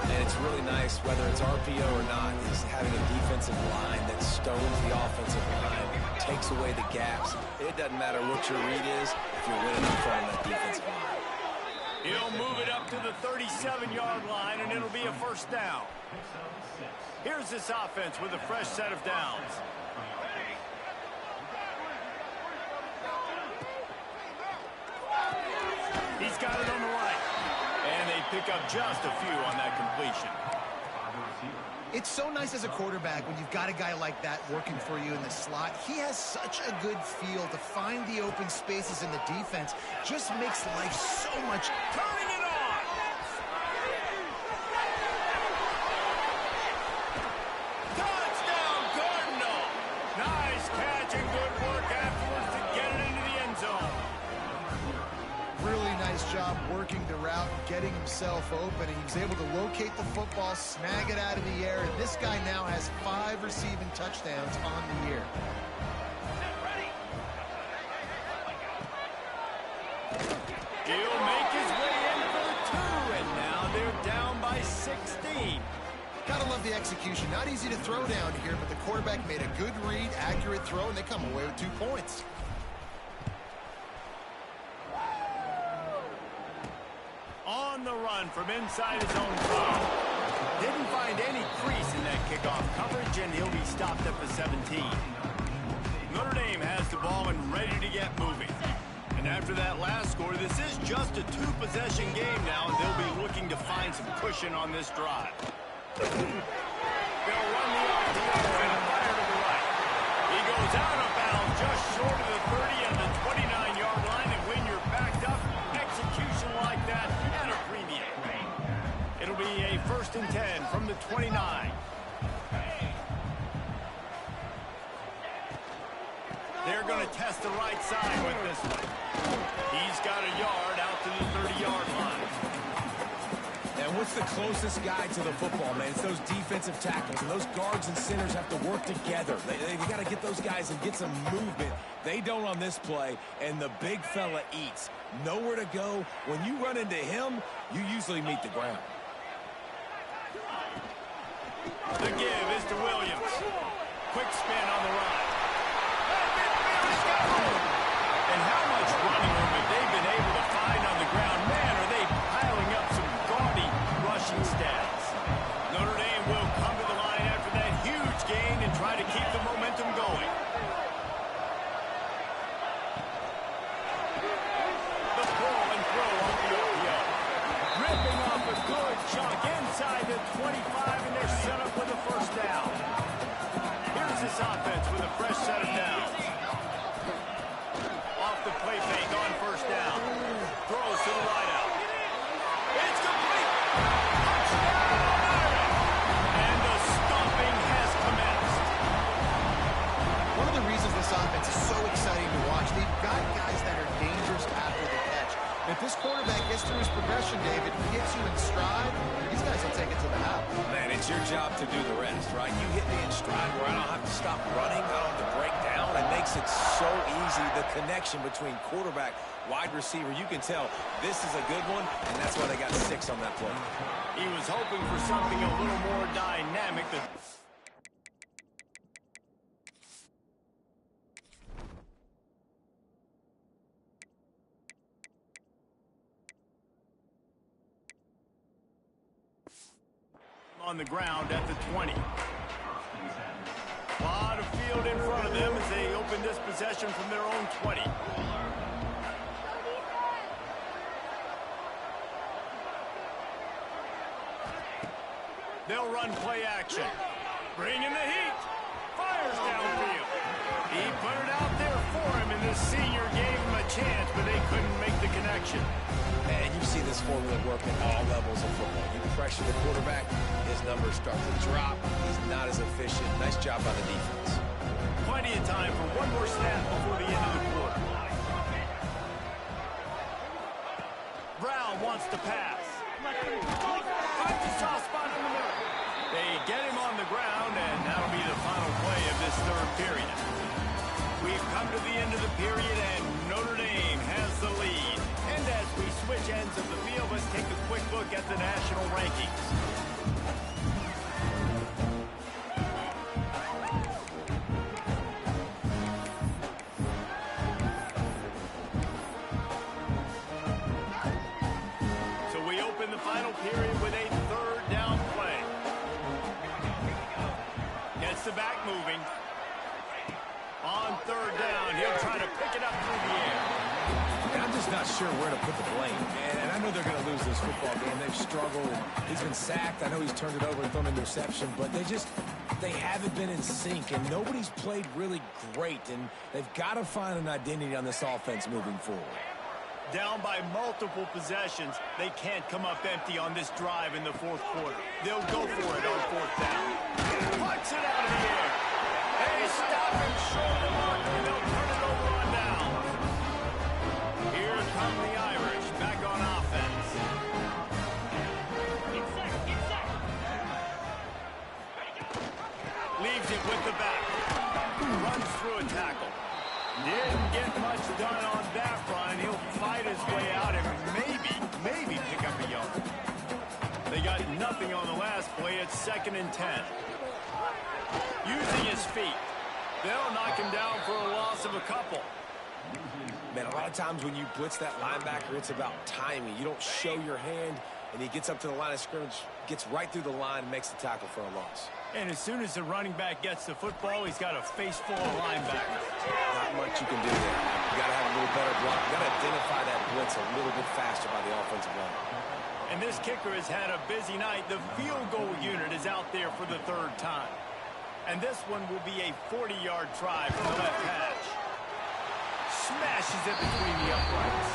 Speaker 2: And it's really nice, whether it's RPO or not, is having a defensive line that stones the offensive line, takes away the gaps. It doesn't matter what your read is if you're winning up front on that defensive line.
Speaker 1: He'll move it up to the 37-yard line, and it'll be a first down. Here's this offense with a fresh set of downs. He's got it on the right. And they pick up just a few on that completion.
Speaker 3: It's so nice as a quarterback when you've got a guy like that working for you in the slot. He has such a good feel to find the open spaces in the defense. Just makes life so much.
Speaker 1: Turning it on. Touchdown, Cardinal. Nice catch and good work afterwards to get it into the end zone.
Speaker 3: Really nice job working the route, getting himself open, and he was able to locate the football, snag it out of the air, and this guy now has 5 receiving touchdowns on the year.
Speaker 1: He'll make his way in for the 2, and now they're down by 16.
Speaker 3: Gotta love the execution. Not easy to throw down here, but the quarterback made a good read, accurate throw, and they come away with 2 points.
Speaker 1: On the run from inside his own 5. Didn't find any crease in that kickoff coverage, and he'll be stopped at the 17. Notre Dame has the ball and ready to get moving. And after that last score, this is just a 2-possession game now, and they'll be looking to find some cushion on this drive. They'll run the RPO and fire to the right. He goes out of bounds just short of the 30 and the 29-yard line, and when you're backed up, execution like that at a premium. It'll be a 1st and 10 from the 29. They're going to test the right side with this one. He's got a yard out to the 30-yard line.
Speaker 2: And what's the closest guy to the football, man? It's those defensive tackles, and those guards and centers have to work together. They got to get those guys and get some movement. They don't on this play, and the big fella eats. Nowhere to go. When you run into him, you usually meet the ground.
Speaker 1: The give is to Williams. Quick spin on the run. And how much running room have they been able to find on the ground? Man, are they piling up some gaudy rushing stats. Notre Dame will come to the line after that huge gain and try to keep the momentum going. The pull and throw on the RPO. Ripping off a good chunk inside the 25, and they're set up with a first down. Here's this offense with a fresh set of downs. Off the play fake on first down. Throws to the right out. It's complete. Touchdown! And the stomping has commenced.
Speaker 3: One of the reasons this offense is so exciting to watch, they've got guys that are dangerous after the catch. If this quarterback gets through his progression, David, gets you in stride, these guys will take it to the house.
Speaker 2: Man, it's your job to do the rest, right? You hit me in stride where I don't have to stop running, I don't have to break down. it makes it so easy. The connection between quarterback, wide receiver, you can tell this is a good one, and that's why they got 6 on that play.
Speaker 1: He was hoping for something a little more dynamic. On the ground at the 20. A lot of field in front of them as they open this possession from their own 20. They'll run play action. Bring in the heat. Fires downfield. He put it out there for him, and the senior gave him a chance, but they couldn't make the connection.
Speaker 2: And you see this formula work at all levels of football. You pressure the quarterback, his numbers start to drop. He's not as efficient. Nice job by the defense.
Speaker 1: Plenty of time for one more snap before the end of the quarter. Brown wants to pass. Finds a soft spot in the middle. They get him on the ground, and that'll be the final play of this third period. We've come to the end of the period, and Notre Dame has the lead. And as we switch ends of the field, let's take a quick look at the national rankings. So we open the final period with a third down play. Gets the back moving. On third down, he'll try to pick it up through the air.
Speaker 2: And I'm just not sure where to put the blame. And I know they're going to lose this football game. They've struggled. He's been sacked. I know he's turned it over and thrown an interception, but they haven't been in sync, and nobody's played really great, and they've got to find an identity on this offense moving forward.
Speaker 1: Down by multiple possessions, they can't come up empty on this drive in the fourth quarter. They'll go for it on fourth down. Punts it out of the air. They stop him short of the mark, and they'll turn it over on down. Here come the Irish back on offense. Leaves it with the back. Runs through a tackle. Didn't get much done on that run. He'll fight his way out and maybe pick up a yard. They got nothing on the last play. It's 2nd and 10. Using his feet. They'll knock him down for a loss of a couple.
Speaker 2: Man, a lot of times when you blitz that linebacker, it's about timing. You don't show your hand, and he gets up to the line of scrimmage, gets right through the line, and makes the tackle for a loss.
Speaker 1: And as soon as the running back gets the football, he's got a face full of linebackers.
Speaker 2: Not much you can do there. You got to have a little better block. You got to identify that blitz a little bit faster by the offensive line.
Speaker 1: And this kicker has had a busy night. The field goal unit is out there for the third time. And this one will be a 40-yard try from the left hash. Smashes it between the uprights.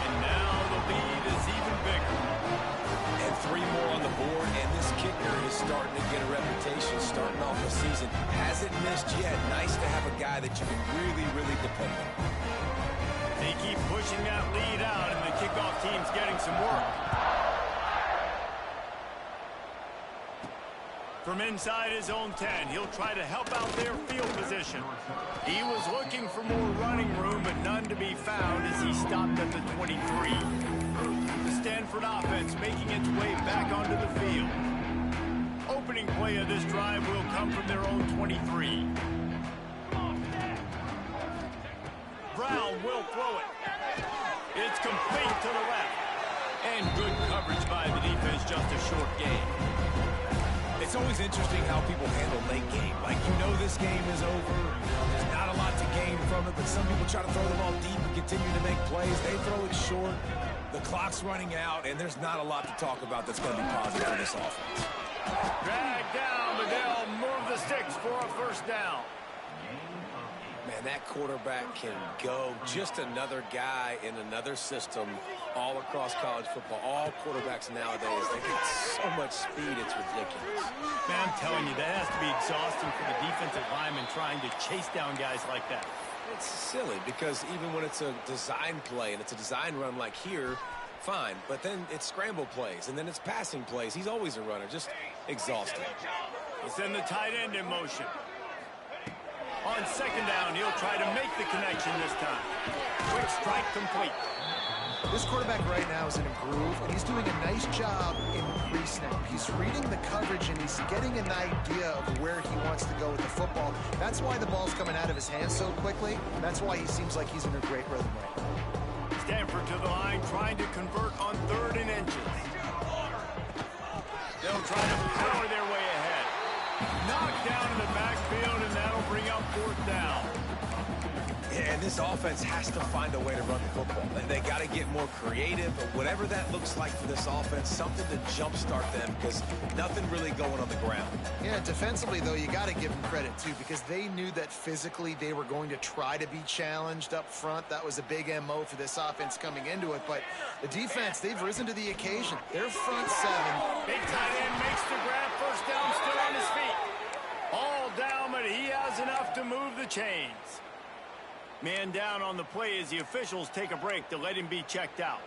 Speaker 1: And now the lead is even bigger.
Speaker 2: And 3 more on the board, and this kicker is starting to get a reputation starting off the season. Hasn't missed yet. Nice to have a guy that you can really depend on.
Speaker 1: They keep pushing that lead out, and the kickoff team's getting some work. From inside his own 10, he'll try to help out their field position. He was looking for more running room, but none to be found as he stopped at the 23. The Stanford offense making its way back onto the field. Opening play of this drive will come from their own 23. Brown will throw it. It's complete to the left. And good coverage by the defense, just a short gain.
Speaker 2: It's always interesting how people handle late game. Like, you know this game is over. There's not a lot to gain from it, but some people try to throw the ball deep and continue to make plays. They throw it short. The clock's running out, and there's not a lot to talk about that's going to be positive for this offense.
Speaker 1: Dragged down, but they'll move the sticks for a first down.
Speaker 2: Man, that quarterback can go. Just another guy in another system all across college football. All quarterbacks nowadays, they got so much speed, it's ridiculous.
Speaker 1: Man, I'm telling you, that has to be exhausting for the defensive lineman trying to chase down guys like that.
Speaker 2: It's silly because even when it's a design play and it's a design run like here, fine. But then it's scramble plays, and then it's passing plays. He's always a runner, just exhausting.
Speaker 1: He'll send the tight end in motion. On second down, he'll try to make the connection this time. Quick strike complete.
Speaker 3: This quarterback right now is in a groove, and he's doing a nice job in pre-snap. He's reading the coverage, and he's getting an idea of where he wants to go with the football. That's why the ball's coming out of his hands so quickly. That's why he seems like he's in a great rhythm right now.
Speaker 1: Stanford to the line, trying to convert on 3rd and inches. They'll try to power their way ahead. Knocked down in the backfield, and that'll bring up 4th down.
Speaker 2: Yeah, and this offense has to find a way to run the football. They got to get more creative, but whatever that looks like for this offense, something to jumpstart them because nothing really going on the ground.
Speaker 3: Yeah, defensively, though, you got to give them credit, too, because they knew that physically they were going to try to be challenged up front. That was a big MO for this offense coming into it, but the defense, they've risen to the occasion. Their front seven.
Speaker 1: Big tight end makes the grab, 1st down, still on his feet. All down, but he has enough to move the chains. Man down on the play as the officials take a break to let him be checked out.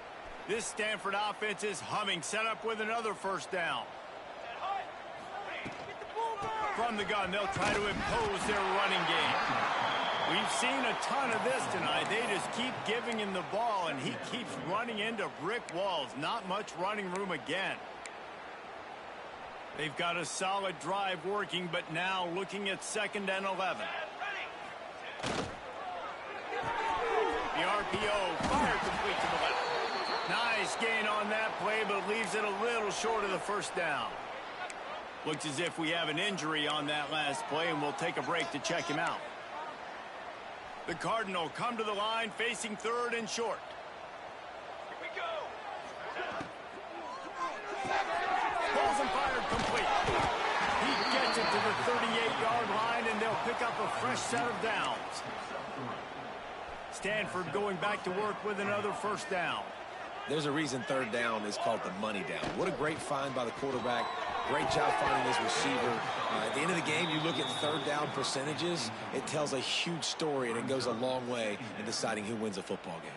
Speaker 1: This Stanford offense is humming, set up with another 1st down. From the gun, they'll try to impose their running game. We've seen a ton of this tonight. They just keep giving him the ball, and he keeps running into brick walls. Not much running room again. They've got a solid drive working, but now looking at 2nd and 11. The RPO fired complete to the left. Nice gain on that play, but leaves it a little short of the 1st down. Looks as if we have an injury on that last play, and we'll take a break to check him out. The Cardinal come to the line facing 3rd and short. Here we go. Balls and fired complete. He gets it to the 38-yard line, and they'll pick up a fresh set of downs. Stanford going back to work with another 1st down.
Speaker 2: There's a reason 3rd down is called the money down. What a great find by the quarterback. Great job finding his receiver. At the end of the game, you look at 3rd down percentages. It tells a huge story, and it goes a long way in deciding who wins a football game.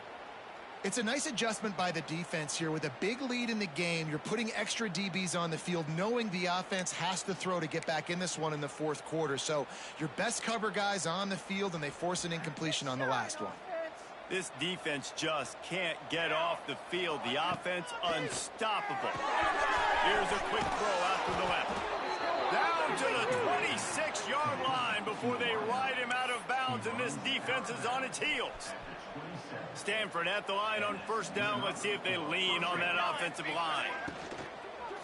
Speaker 3: It's a nice adjustment by the defense here. With a big lead in the game, you're putting extra DBs on the field, knowing the offense has to throw to get back in this one in the 4th quarter. So your best cover guys on the field, and they force an incompletion on the last one.
Speaker 1: This defense just can't get off the field. The offense unstoppable. Here's a quick throw out to the left. Down to the 26-yard line before they ride him out of bounds, and this defense is on its heels. Stanford at the line on 1st down. Let's see if they lean on that offensive line.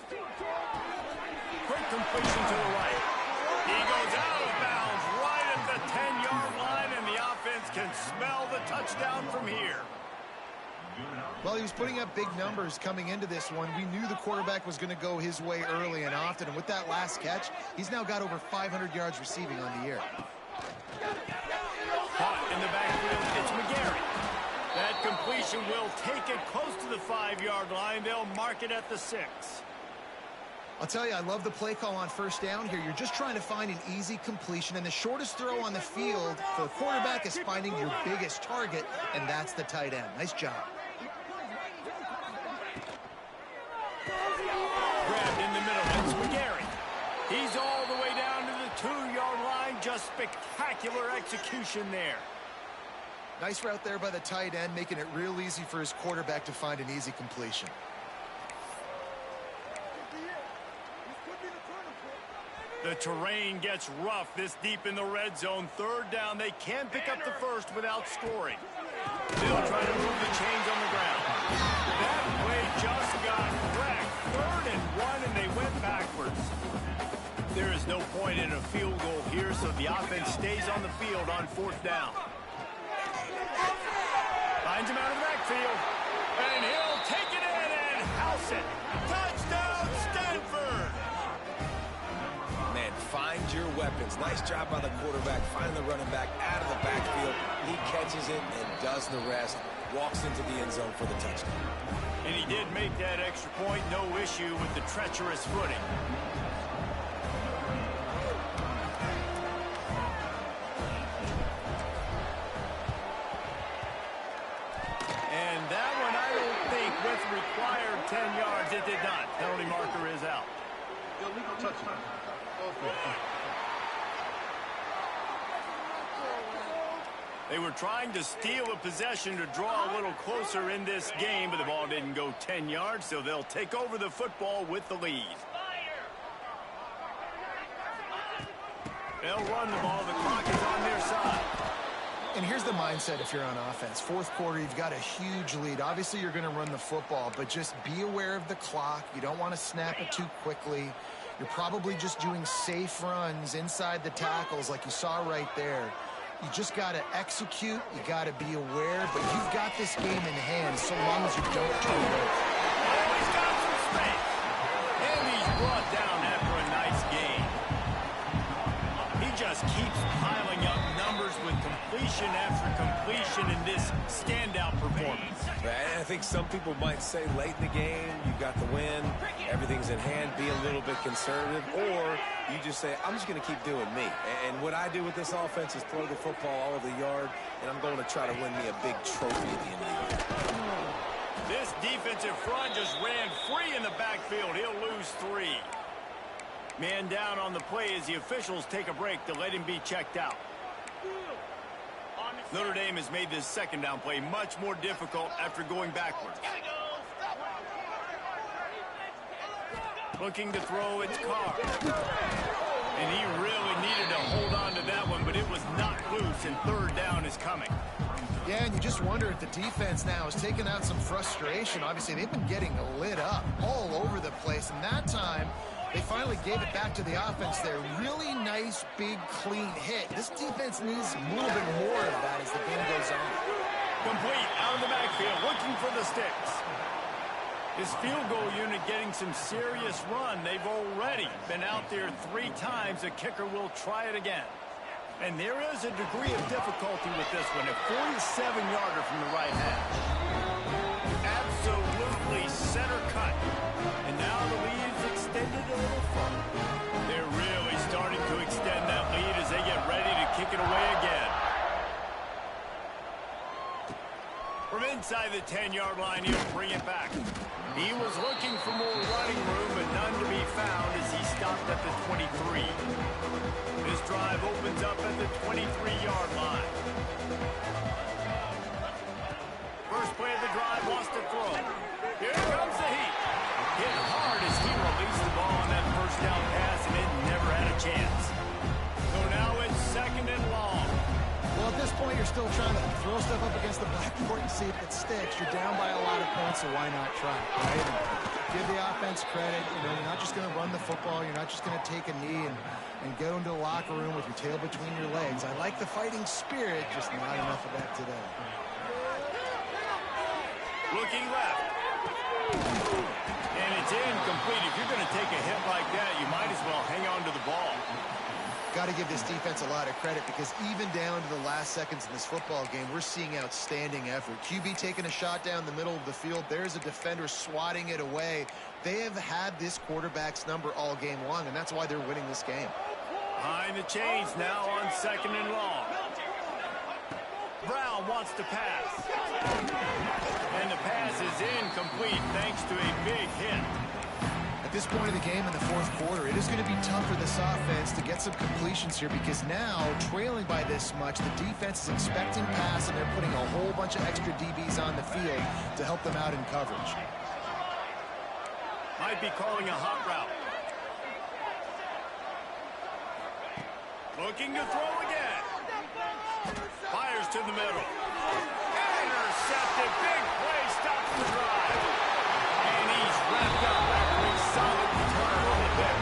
Speaker 1: Quick completion to the right. He goes out of bounds right at the 10-yard line, and the offense can smell the touchdown from here.
Speaker 3: Well, he was putting up big numbers coming into this one. We knew the quarterback was going to go his way early and often, and with that last catch, he's now got over 500 yards receiving on the year.
Speaker 1: Caught in the backfield, it's McGarry. That completion will take it close to the 5-yard line. They'll mark it at the 6.
Speaker 3: I'll tell you, I love the play call on 1st down here. You're just trying to find an easy completion, and the shortest throw on the field for the quarterback is finding your biggest target, and that's the tight end. Nice job.
Speaker 1: Grabbed in the middle, it's McGarry. He's all the way down to the 2-yard line. Just spectacular execution there.
Speaker 3: Nice route there by the tight end, making it real easy for his quarterback to find an easy completion.
Speaker 1: The terrain gets rough this deep in the red zone. 3rd down, they can pick up the 1st without scoring. They'll try to move the chains on the ground. That play just got wrecked. 3rd and 1, and they went backwards. There is no point in a field goal here, so the offense stays on the field on 4th down. Finds him out of the backfield, and he'll take it in and house it. Touchdown, Stanford!
Speaker 2: Man, find your weapons. Nice job by the quarterback, finding the running back out of the backfield. He catches it and does the rest. Walks into the end zone for the touchdown.
Speaker 1: And he did make that extra point. No issue with the treacherous footing. And that one, I don't think, with required 10 yards, it did not. Penalty marker is out.
Speaker 5: Illegal touchdown.
Speaker 1: They were trying to steal a possession to draw a little closer in this game, but the ball didn't go 10 yards, so they'll take over the football with the lead. They'll run the ball. The clock is on their side.
Speaker 3: And here's the mindset if you're on offense. Fourth quarter, you've got a huge lead. Obviously, you're going to run the football, but just be aware of the clock. You don't want to snap it too quickly. You're probably just doing safe runs inside the tackles like you saw right there. You just got to execute. You got to be aware, but you've got this game in hand so long as you don't turn it over.
Speaker 1: Oh, he's got some space. And he's brought down after a nice game. He just keeps piling up numbers with completion after completion in this standout performance.
Speaker 2: I think some people might say late in the game, you got the win, everything's in hand, be a little bit conservative, or you just say, I'm just going to keep doing me. And what I do with this offense is throw the football all over the yard, and I'm going to try to win me a big trophy at the end of the year.
Speaker 1: This defensive front just ran free in the backfield. He'll lose 3. Man down on the play as the officials take a break to let him be checked out. Notre Dame has made this second down play much more difficult after going backwards. Looking to throw, it's Carr. And he really needed to hold on to that one, but it was knocked loose, and third down is coming.
Speaker 3: Yeah, and you just wonder if the defense now is taking out some frustration. Obviously, they've been getting lit up all over the place, and that time they finally gave it back to the offense there. Really nice, big, clean hit. This defense needs a little bit more of that as the game goes on.
Speaker 1: Complete out of the backfield, looking for the sticks. His field goal unit getting some serious run. They've already been out there 3 times. The kicker will try it again. And there is a degree of difficulty with this one. A 47-yarder from the right hash. Absolutely center cut. And now the lead's extended a little further. They're really starting to extend that lead as they get ready to kick it away again. From inside the 10-yard line, he'll bring it back. He was looking for more running room, but none to be found as he stopped at the 23. This drive opens up at the 23-yard line. First play of the drive, wants to throw. Here comes the heat. Hit hard as he released the ball on that first down pass, and it never had a chance. So now it's second and long.
Speaker 3: Well, at this point, you're still trying to throw stuff up against the backboard and see if it sticks. You're down by a lot of points, so why not try, right? And give the offense credit. You know, you're not just going to run the football. You're not just going to take a knee and go into the locker room with your tail between your legs. I like the fighting spirit, just not enough of that today.
Speaker 1: Looking left. And it's incomplete. If you're going to take a hit like that, you might as well hang on to the ball.
Speaker 3: Got to give this defense a lot of credit because even down to the last seconds in this football game, we're seeing outstanding effort. QB taking a shot down the middle of the field. There's a defender swatting it away. They have had this quarterback's number all game long, and that's why they're winning this game.
Speaker 1: Behind the chains now on second and long. Brown wants to pass. And the pass is incomplete thanks to a big hit.
Speaker 3: At this point of the game in the fourth quarter, it is going to be tough for this offense to get some completions here because now, trailing by this much, the defense is expecting pass, and they're putting a whole bunch of extra DBs on the field to help them out in coverage.
Speaker 1: Might be calling a hot route. Looking to throw again. Fires to the middle. Intercepted. Big play. Stops the drive. And he's wrapped up after a solid return on the pick.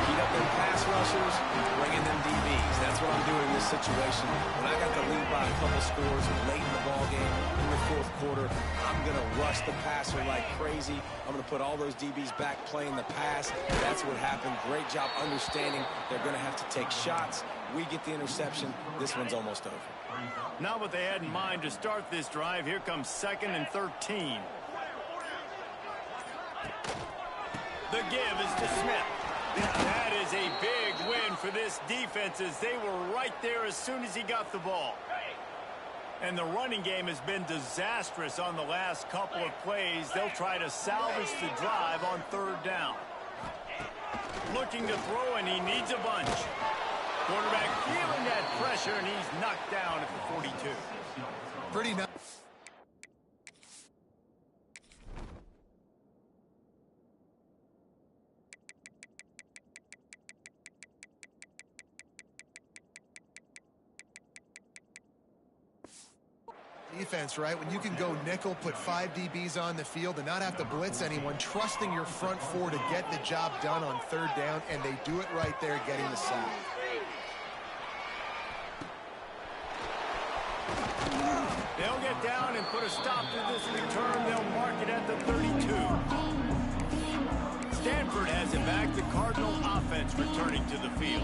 Speaker 2: Heat up them pass rushers, bringing them DBs. That's what I'm doing in this situation. When I got the lead by a couple scores late in the ball game in the fourth quarter, I'm going to rush the passer like crazy. I'm going to put all those DBs back playing the pass. That's what happened. Great job understanding they're going to have to take shots. We get the interception. This one's almost over.
Speaker 1: Not what they had in mind to start this drive. Here comes 2nd and 13. The give is to Smith. That is a big win for this defense as they were right there as soon as he got the ball. And the running game has been disastrous on the last couple of plays. They'll try to salvage the drive on 3rd down. Looking to throw, and he needs a bunch. Quarterback feeling that pressure, and he's knocked down at the 42.
Speaker 3: Pretty nice. Defense, right? When you can go nickel, put 5 DBs on the field and not have to blitz anyone, trusting your front four to get the job done on third down, and they do it right there, getting the sack.
Speaker 1: They'll get down and put a stop to this return. They'll mark it at the 32. Stanford has it back. The Cardinal offense returning to the field.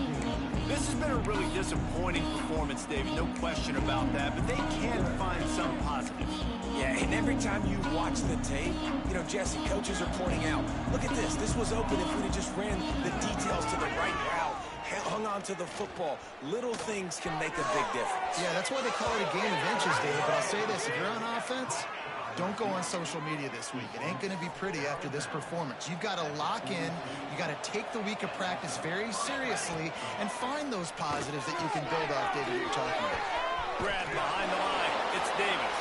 Speaker 1: This has been a really disappointing performance, David. No question about that. But they can find some positives.
Speaker 2: Yeah, and every time you watch the tape, you know, Jesse, coaches are pointing out, look at this. This was open if we'd have just ran the details to the right route, hung on to the football. Little things can make a big difference.
Speaker 3: Yeah, that's why they call it a game of inches, David. But I'll say this, if you're on offense, don't go on social media this week. It ain't going to be pretty after this performance. You've got to lock in. You got to take the week of practice very seriously and find those positives that you can build off, David, you're talking about.
Speaker 1: Grab behind the line. It's Davis.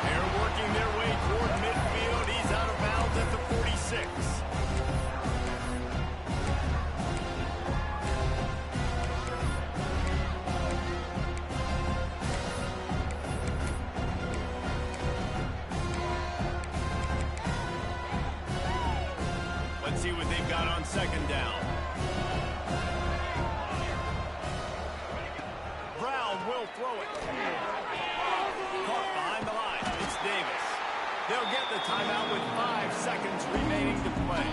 Speaker 1: They're working their way toward midfield. He's out of bounds at the 46. Let's see what they've got on second down. Brown will throw it. Caught behind the line. It's Davis. They'll get the timeout with 5 seconds remaining to play.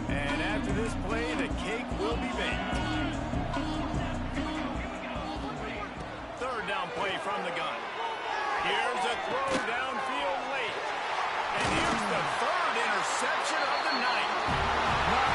Speaker 1: And after this play, the cake will be baked. Third down play from the gun. Here's a throw downfield late. And here's the third interception of the night.